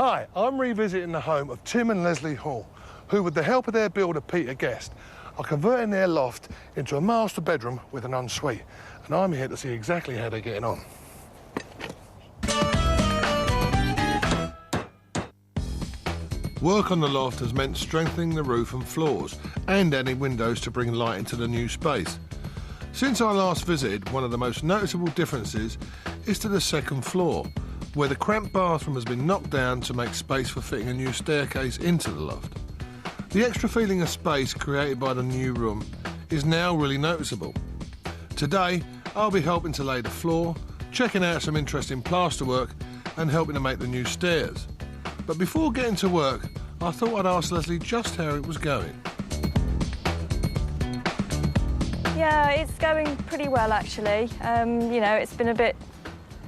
Hi, I'm revisiting the home of Tim and Leslie Hall, who, with the help of their builder, Peter Guest, are converting their loft into a master bedroom with an ensuite. And I'm here to see exactly how they're getting on. Work on the loft has meant strengthening the roof and floors and adding windows to bring light into the new space. Since I last visited, one of the most noticeable differences is to the second floor, where the cramped bathroom has been knocked down to make space for fitting a new staircase into the loft. The extra feeling of space created by the new room is now really noticeable. Today, I'll be helping to lay the floor, checking out some interesting plasterwork and helping to make the new stairs. But before getting to work, I thought I'd ask Leslie just how it was going. Yeah, it's going pretty well, actually. You know, it's been a bit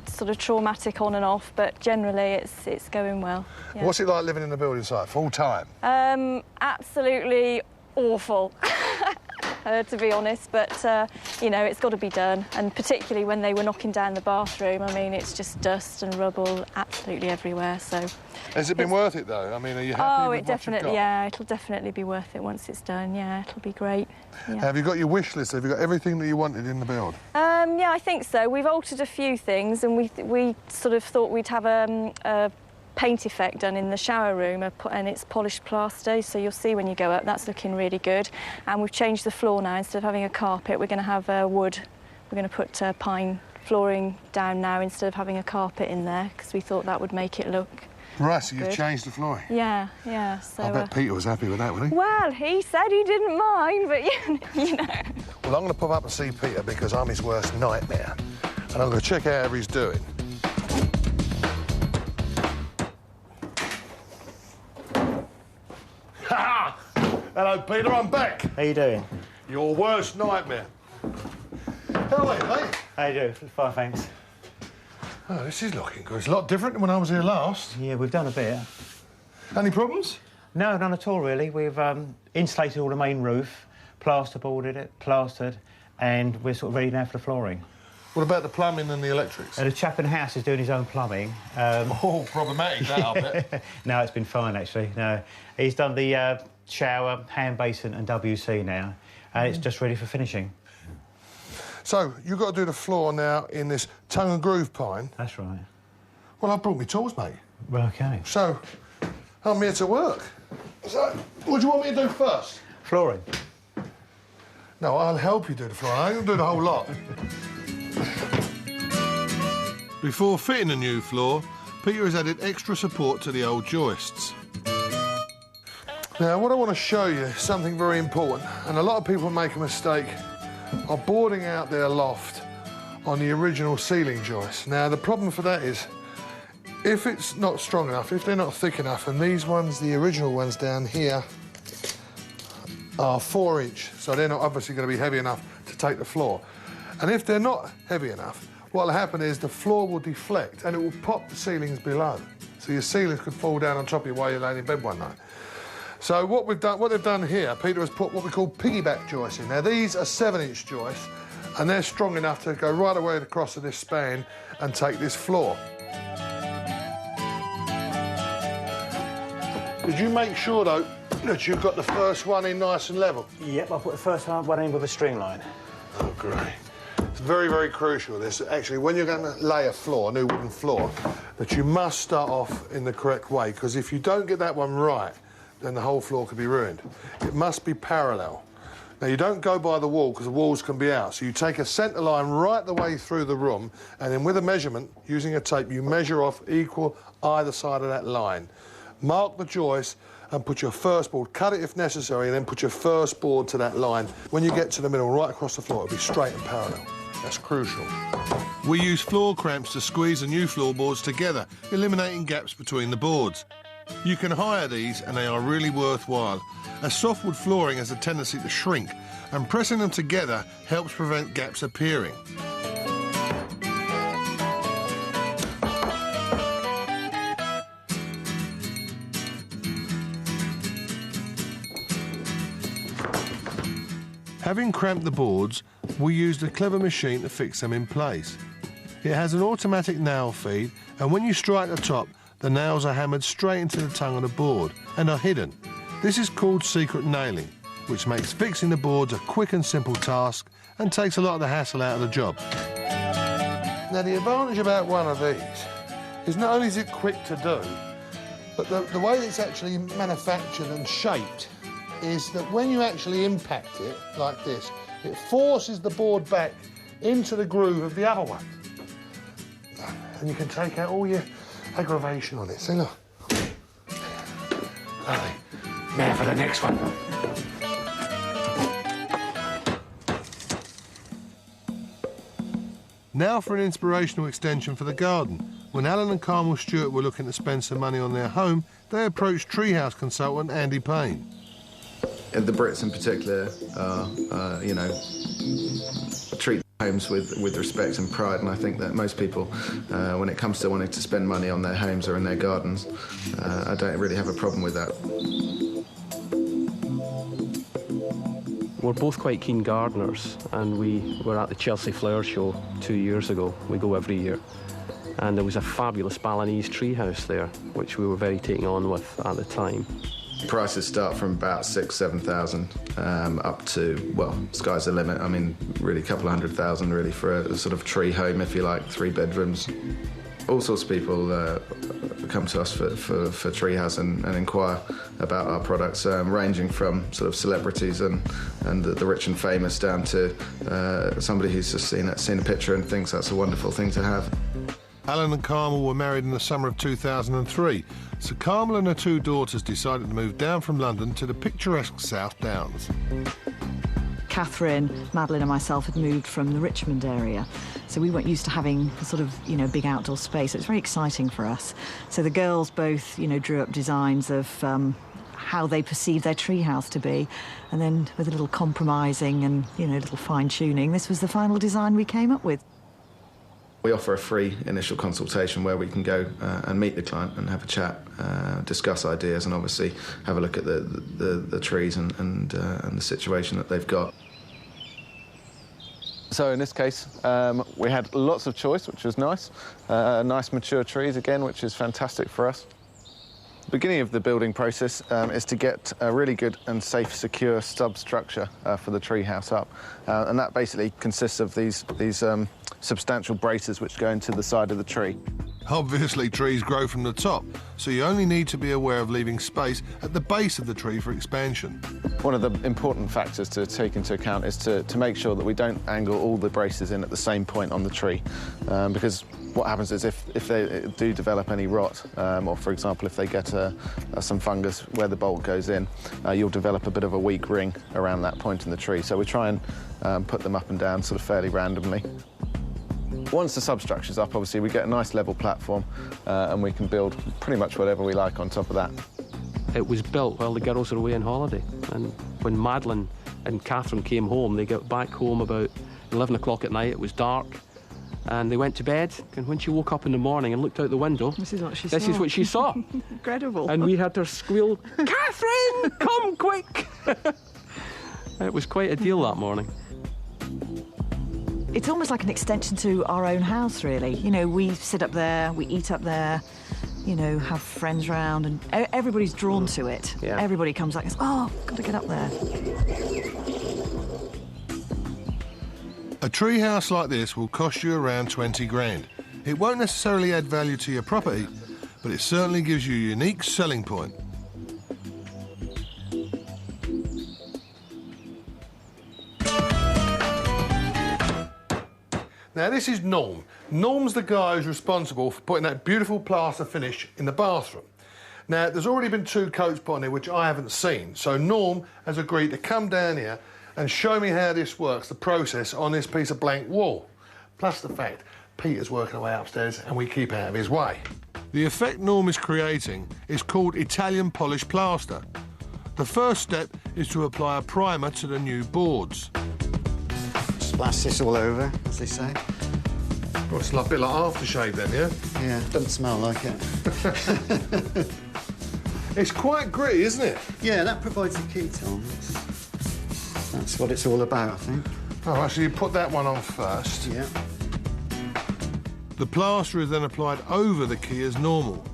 sort of traumatic on and off, but generally it's going well. Yeah. What's it like living in the building site full time? Absolutely awful, to be honest, but you know, it's got to be done, and particularly when they were knocking down the bathroom, I mean, it's just dust and rubble absolutely everywhere, so... Has it been worth it, though? I mean, are you happy with what you've got? Yeah, it'll definitely be worth it once it's done, yeah, it'll be great. Yeah. Have you got your wish list? Have you got everything that you wanted in the build? Yeah, I think so. We've altered a few things, and we sort of thought we'd have a paint effect done in the shower room, and it's polished plaster, so you'll see when you go up, that's looking really good. And we've changed the floor now. Instead of having a carpet, we're going to have wood. We're going to put pine flooring down now instead of having a carpet in there, because we thought that would make it look right, so you've good. changed the flooring? Yeah, yeah. So, I bet Peter was happy with that, wasn't he? Well, he said he didn't mind, but you know. Well, I'm going to pop up and see Peter because I'm his worst nightmare. And I'm going to check out how he's doing. Ha! Hello, Peter, I'm back. How you doing? Your worst nightmare. How are you, mate? How you doing? Fine, thanks. Oh, this is looking good. It's a lot different than when I was here last. Yeah, we've done a bit. Any problems? No, none at all, really. We've insulated all the main roof, plasterboarded it, plastered, and we're sort of ready now for the flooring. What about the plumbing and the electrics? The chap in the house is doing his own plumbing. Oh, problematic, that, I bet. No, it's been fine, actually. No, he's done the shower, hand basin and WC now, and it's just ready for finishing. So, you've got to do the floor now in this tongue and groove pine. That's right. Well, I've brought my tools, mate. Well, OK. So, I'm here to work. So, what do you want me to do first? Flooring. No, I'll help you do the flooring. I ain't going to do the whole lot. Before fitting a new floor, Peter has added extra support to the old joists. Now, what I want to show you is something very important, and a lot of people make a mistake of boarding out their loft on the original ceiling joist. Now, the problem for that is, if it's not strong enough, if they're not thick enough, and these ones, the original ones down here, are 4-inch, so they're not obviously going to be heavy enough to take the floor. And if they're not heavy enough, what will happen is the floor will deflect and it will pop the ceilings below. So your ceilings could fall down on top of you while you're laying in bed one night. So what they've done here, Peter has put what we call piggyback joists in. Now these are 7-inch joists and they're strong enough to go right away across to this span and take this floor. Did you make sure though that you've got the first one in nice and level? Yep, I put the first one in with a string line. Oh, great. It's very, very crucial, this, actually, when you're going to lay a floor, a new wooden floor, that you must start off in the correct way, because if you don't get that one right, then the whole floor could be ruined. It must be parallel. Now, you don't go by the wall, because the walls can be out, so you take a centre line right the way through the room, and then with a measurement, using a tape, you measure off equal either side of that line. Mark the joist and put your first board, cut it if necessary, and then put your first board to that line. When you get to the middle, right across the floor, it'll be straight and parallel. That's crucial. We use floor cramps to squeeze the new floorboards together, eliminating gaps between the boards. You can hire these and they are really worthwhile, as softwood flooring has a tendency to shrink, and pressing them together helps prevent gaps appearing. Having cramped the boards, we used a clever machine to fix them in place. It has an automatic nail feed, and when you strike the top, the nails are hammered straight into the tongue of the board and are hidden. This is called secret nailing, which makes fixing the boards a quick and simple task and takes a lot of the hassle out of the job. Now, the advantage about one of these is not only is it quick to do, but the way it's actually manufactured and shaped is that when you actually impact it like this, it forces the board back into the groove of the other one. And you can take out all your aggravation on it. See, look. Lovely. Now for the next one. Now for an inspirational extension for the garden. When Alan and Carmel Stewart were looking to spend some money on their home, they approached treehouse consultant Andy Payne. The Brits in particular you know, treat homes with respect and pride, and I think that most people, when it comes to wanting to spend money on their homes or in their gardens, I don't really have a problem with that. We're both quite keen gardeners, and we were at the Chelsea Flower Show 2 years ago. We go every year. And there was a fabulous Balinese treehouse there, which we were very taken on with at the time. Prices start from about 6,000 to 7,000 up to, well, sky's the limit. I mean, really a couple of $100,000 really for a sort of tree home, if you like, 3 bedrooms. All sorts of people come to us for treehouse and inquire about our products, ranging from sort of celebrities and the rich and famous down to somebody who's just seen a picture and thinks that's a wonderful thing to have. Alan and Carmel were married in the summer of 2003, so Carmel and her 2 daughters decided to move down from London to the picturesque South Downs. Catherine, Madeline and myself had moved from the Richmond area, so we weren't used to having a sort of, you know, big outdoor space. It was very exciting for us. So the girls both, you know, drew up designs of how they perceived their treehouse to be, and then with a little compromising and, you know, a little fine-tuning, this was the final design we came up with. We offer a free initial consultation where we can go and meet the client and have a chat, discuss ideas, and obviously have a look at the trees and the situation that they've got. So in this case, we had lots of choice, which was nice. Nice mature trees again, which is fantastic for us. The beginning of the building process is to get a really good and safe, secure substructure for the tree house up, and that basically consists of these substantial braces which go into the side of the tree. Obviously, trees grow from the top, so you only need to be aware of leaving space at the base of the tree for expansion. One of the important factors to take into account is to make sure that we don't angle all the braces in at the same point on the tree, because what happens is if they do develop any rot, or for example if they get some fungus where the bolt goes in, you'll develop a bit of a weak ring around that point in the tree. So we try and put them up and down sort of fairly randomly. Once the substructure's up, obviously, we get a nice level platform and we can build pretty much whatever we like on top of that. It was built while the girls were away on holiday, and when Madeline and Catherine came home, they got back home about 11 o'clock at night. It was dark, and they went to bed, and when she woke up in the morning and looked out the window... This is what she saw. Incredible. And we had her squeal, "Catherine, come quick!" It was quite a deal that morning. It's almost like an extension to our own house, really. You know, we sit up there, we eat up there, you know, have friends round, and everybody's drawn to it. Yeah. Everybody comes like, "Oh, got to get up there." A tree house like this will cost you around 20 grand. It won't necessarily add value to your property, but it certainly gives you a unique selling point. Now, this is Norm. Norm's the guy who's responsible for putting that beautiful plaster finish in the bathroom. Now, there's already been 2 coats put on here, which I haven't seen, so Norm has agreed to come down here and show me how this works, the process on this piece of blank wall. Plus the fact Peter's working away upstairs and we keep out of his way. The effect Norm is creating is called Italian polished plaster. The first step is to apply a primer to the new boards. Splash this all over, as they say. Well, it's a bit like aftershave then, yeah? Yeah, doesn't smell like it. It's quite gritty, isn't it? Yeah, that provides the ketone. That's what it's all about, I think. Oh, right, so you put that one on first. Yeah. The plaster is then applied over the key as normal.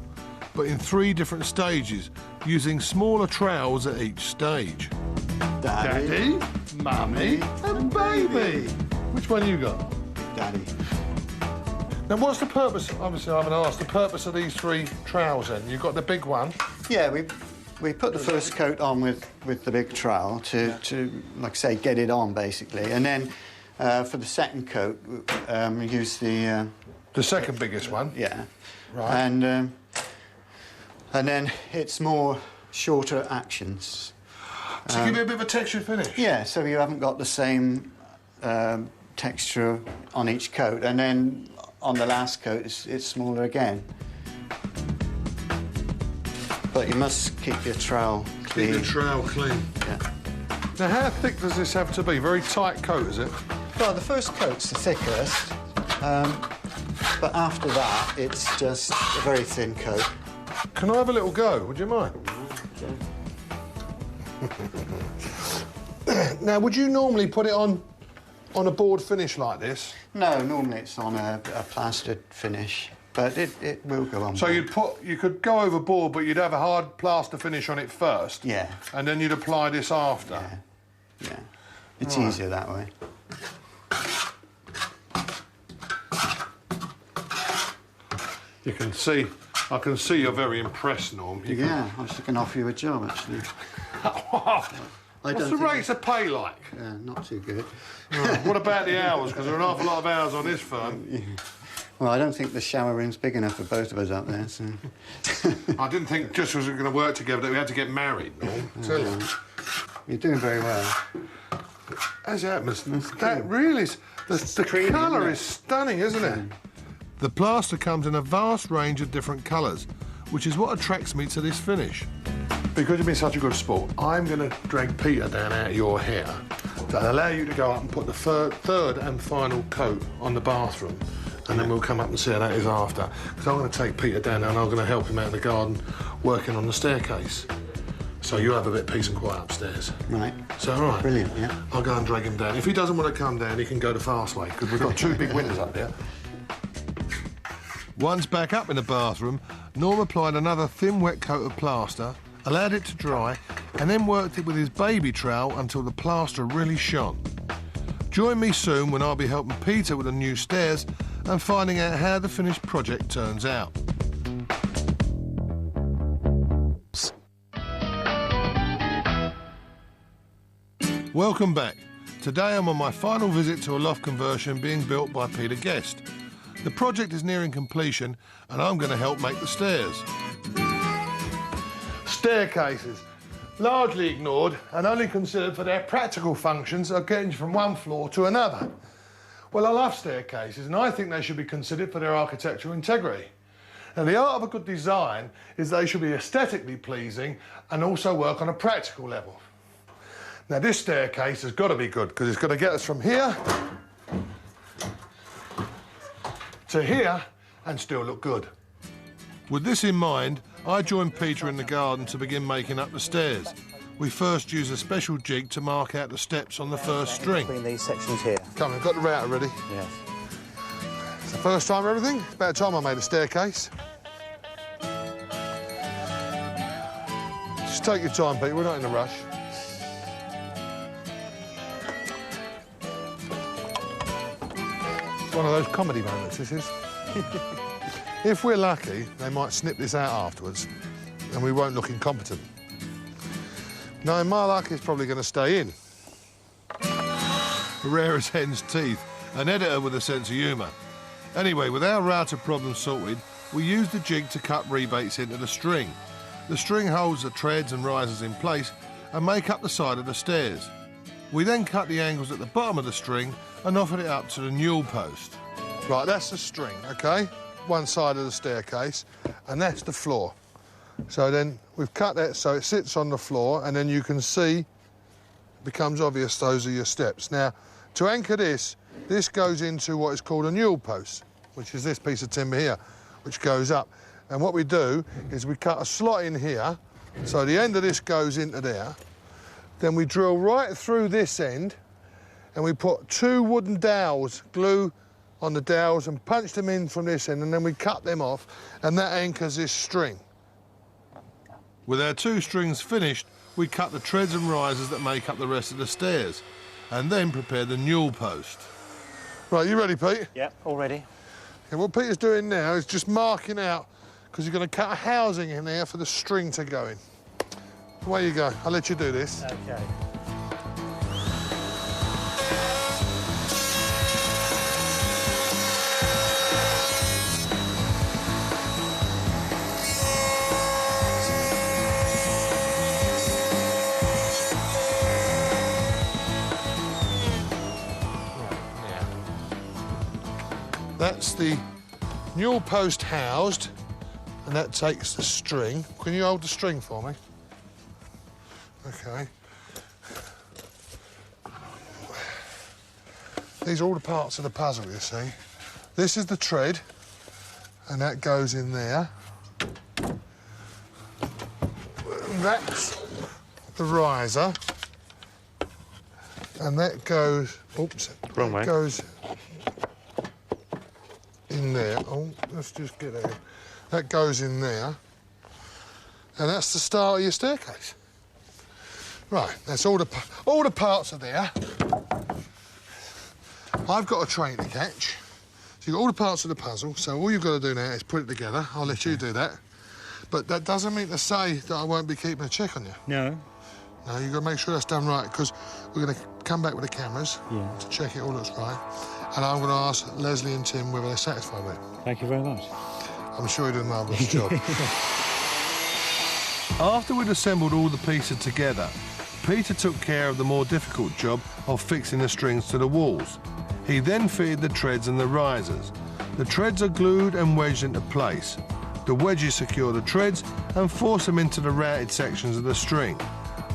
but in 3 different stages, using smaller trowels at each stage. Daddy, Mummy and Baby. Which one you got? Daddy. Now, what's the purpose, obviously I haven't asked, the purpose of these 3 trowels then? You've got the big one. Yeah, we put the first coat on with the big trowel to, like I say, get it on, basically. And then for the second coat, we use the... The second biggest one? Yeah. Right. And then it's more shorter actions. To give it a bit of a textured finish? Yeah, so you haven't got the same texture on each coat. And then on the last coat, it's smaller again. But you must keep your trowel clean. Keep the trowel clean. Yeah. Now, how thick does this have to be? Very tight coat, is it? Well, the first coat's the thickest, but after that, it's just a very thin coat. Can I have a little go? Would you mind? Now, would you normally put it on a board finish like this? No, normally it's on a plastered finish, but it will go on. So you could go overboard, but you'd have a hard plaster finish on it first. Yeah. And then you'd apply this after. Yeah. Yeah. It's easier that way. You can see, I can see you're very impressed, Norm. Yeah, I was looking to offer you a job, actually. What's the rates of pay like? Not too good. What about the hours? Because there are an awful lot of hours on this firm. Well, I don't think the shower room's big enough for both of us up there, so... I didn't think just as we were going to work together that we had to get married, Norm. Tell you. You're doing very well. As it happens, that really is... The colour is stunning, isn't it? The plaster comes in a vast range of different colours, which is what attracts me to this finish. Because you've been such a good sport, I'm going to drag Peter down out of your hair to allow you to go up and put the third and final coat on the bathroom, and then we'll come up and see how that is after. Because I'm going to take Peter down there and I'm going to help him out in the garden working on the staircase. So you have a bit of peace and quiet upstairs. Right. Is that all right? Brilliant, yeah. I'll go and drag him down. If he doesn't want to come down, he can go the fast way, because we've got 2 big windows up there. Once back up in the bathroom, Norm applied another thin wet coat of plaster, allowed it to dry, and then worked it with his baby trowel until the plaster really shone. Join me soon when I'll be helping Peter with the new stairs and finding out how the finished project turns out. Welcome back. Today I'm on my final visit to a loft conversion being built by Peter Guest. The project is nearing completion and I'm going to help make the stairs. Staircases, largely ignored and only considered for their practical functions of getting you from one floor to another. Well, I love staircases and I think they should be considered for their architectural integrity. Now, the art of a good design is they should be aesthetically pleasing and also work on a practical level. Now, this staircase has got to be good because it's got to get us from here to here and still look good. With this in mind, I joined Peter in the garden to begin making up the stairs. We first use a special jig to mark out the steps on the first string. Between these sections here. Come, we've got the router ready. Yes. It's the first time for everything. It's about time I made a staircase. Just take your time, Peter, we're not in a rush. It's one of those comedy moments, this is. If we're lucky, they might snip this out afterwards and we won't look incompetent. Knowing my luck, it's probably going to stay in. Rare as hen's teeth, an editor with a sense of humour. Anyway, with our router problem sorted, we use the jig to cut rebates into the string. The string holds the treads and risers in place and make up the side of the stairs. We then cut the angles at the bottom of the string and offered it up to the newel post. Right, that's the string, OK? One side of the staircase, and that's the floor. So then we've cut that so it sits on the floor, and then you can see, it becomes obvious those are your steps. Now, to anchor this goes into what is called a newel post, which is this piece of timber here, which goes up. And what we do is we cut a slot in here, so the end of this goes into there. Then we drill right through this end, and we put 2 wooden dowels, glue on the dowels, and punch them in from this end, and then we cut them off, and that anchors this string. With our 2 strings finished, we cut the treads and risers that make up the rest of the stairs, and then prepare the newel post. Right, you ready, Pete? Yep, all ready. And what Peter's doing now is just marking out, because you're going to cut a housing in there for the string to go in. Away you go. I'll let you do this. Okay. That's the newel post housed, and that takes the string. Can you hold the string for me? Okay. These are all the parts of the puzzle, you see. This is the tread, and that goes in there. That's the riser, and that goes... Oops. Wrong way. Goes in there. Oh, let's just get there. That goes in there, and that's the start of your staircase. Right, that's all the parts are there. I've got a train to catch. So you've got all the parts of the puzzle, so all you've got to do now is put it together. I'll let you do that. But that doesn't mean to say that I won't be keeping a check on you. No. No, you've got to make sure that's done right, because we're going to come back with the cameras to check it all looks right. And I'm going to ask Leslie and Tim whether they're satisfied with it. Thank you very much. I'm sure you did a marvellous job. After we'd assembled all the pieces together, Peter took care of the more difficult job of fixing the strings to the walls. He then fitted the treads and the risers. The treads are glued and wedged into place. The wedges secure the treads and force them into the routed sections of the string.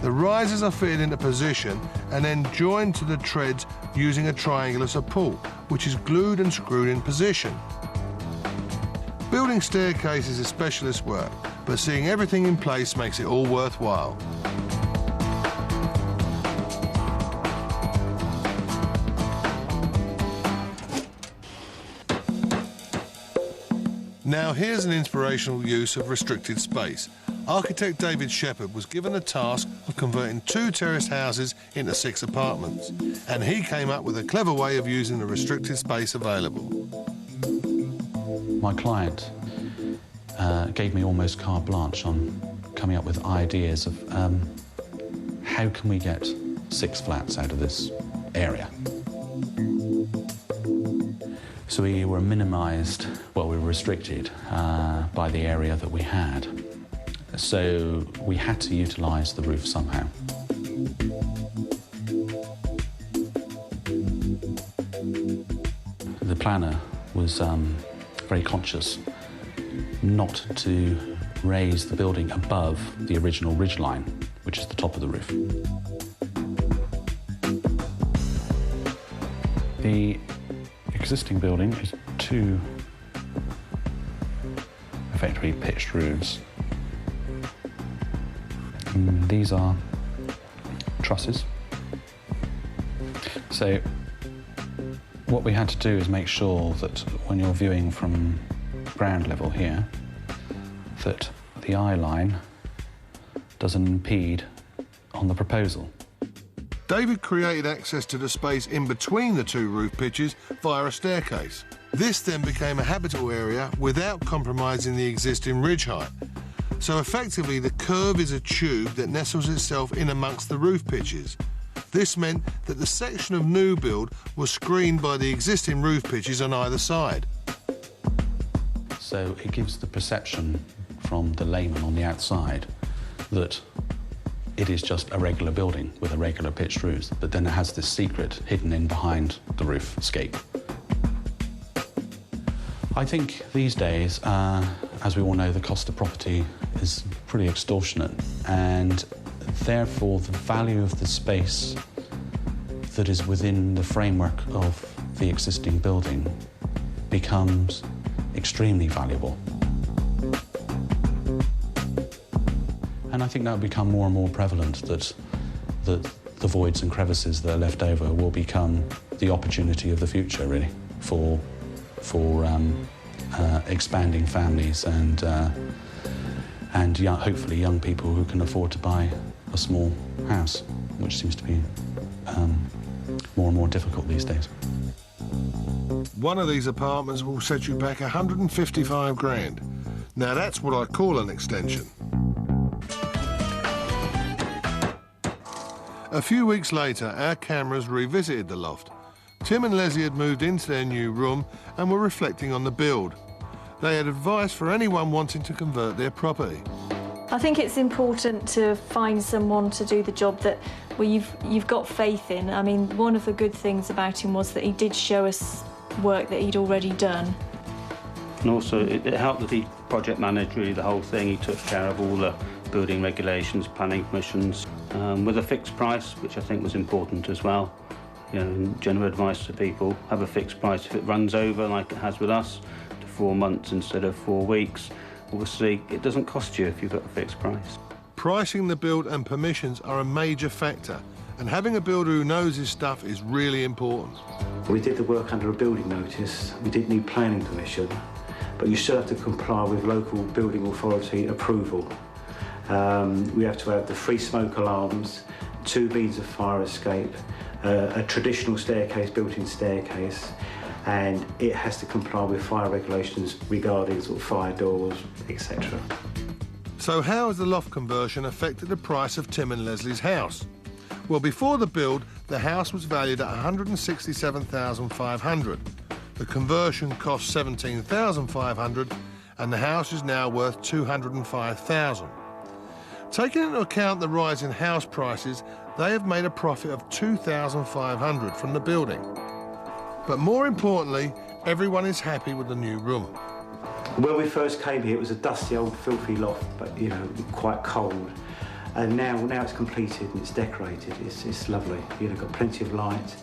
The risers are fitted into position and then joined to the treads using a triangular support, which is glued and screwed in position. Building staircases is specialist work, but seeing everything in place makes it all worthwhile. Now here's an inspirational use of restricted space. Architect David Shepherd was given the task of converting 2 terraced houses into 6 apartments, and he came up with a clever way of using the restricted space available. My client gave me almost carte blanche on coming up with ideas of how can we get 6 flats out of this area. So we were minimised, well, we were restricted by the area that we had. So we had to utilise the roof somehow. The planner was very conscious not to raise the building above the original ridgeline, which is the top of the roof. The existing building is 2 effectively pitched roofs. And these are trusses. So what we had to do is make sure that when you're viewing from ground level here, that the eye line doesn't impede on the proposal. David created access to the space in between the 2 roof pitches via a staircase. This then became a habitable area without compromising the existing ridge height. So effectively the curve is a tube that nestles itself in amongst the roof pitches. This meant that the section of new build was screened by the existing roof pitches on either side. So it gives the perception from the layman on the outside that it is just a regular building with a regular pitched roof, but then it has this secret hidden in behind the roof scape. I think these days, as we all know, the cost of property is pretty extortionate, and therefore the value of the space that is within the framework of the existing building becomes extremely valuable. And I think that will become more and more prevalent, that the voids and crevices that are left over will become the opportunity of the future, really, for expanding families and and hopefully young people who can afford to buy a small house, which seems to be more and more difficult these days. One of these apartments will set you back 155 grand. Now that's what I call an extension. A few weeks later, our cameras revisited the loft. Tim and Leslie had moved into their new room and were reflecting on the build. They had advice for anyone wanting to convert their property. I think it's important to find someone to do the job that you've got faith in. I mean, one of the good things about him was that he did show us work that he'd already done. And also it helped that he project managed really the whole thing. He took care of all the building regulations, planning permissions, with a fixed price, which I think was important as well. You know, general advice to people, have a fixed price. If it runs over, like it has with us, to 4 months instead of 4 weeks, obviously it doesn't cost you if you've got a fixed price. Pricing the build and permissions are a major factor, and having a builder who knows his stuff is really important. We did the work under a building notice. We didn't need planning permission, but you still have to comply with local building authority approval. We have to have the free smoke alarms, 2 means of fire escape, a traditional staircase, built-in staircase, and it has to comply with fire regulations regarding sort of fire doors, etc. So how has the loft conversion affected the price of Tim and Leslie's house? Well, before the build, the house was valued at $167,500. The conversion cost $17,500, and the house is now worth $205,000. Taking into account the rise in house prices, they have made a profit of $2,500 from the building. But more importantly, everyone is happy with the new room. When we first came here, it was a dusty old filthy loft, but you know, quite cold. And now it's completed and it's decorated. It's lovely. You know, got plenty of light.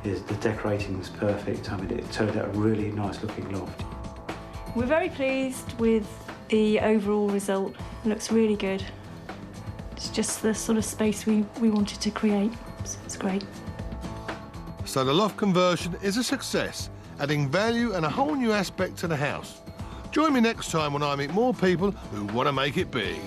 The decorating was perfect. I mean, it turned out a really nice looking loft. We're very pleased with the overall result. It looks really good. It's just the sort of space we wanted to create, so it's great. So the loft conversion is a success, adding value and a whole new aspect to the house. Join me next time when I meet more people who want to make it big.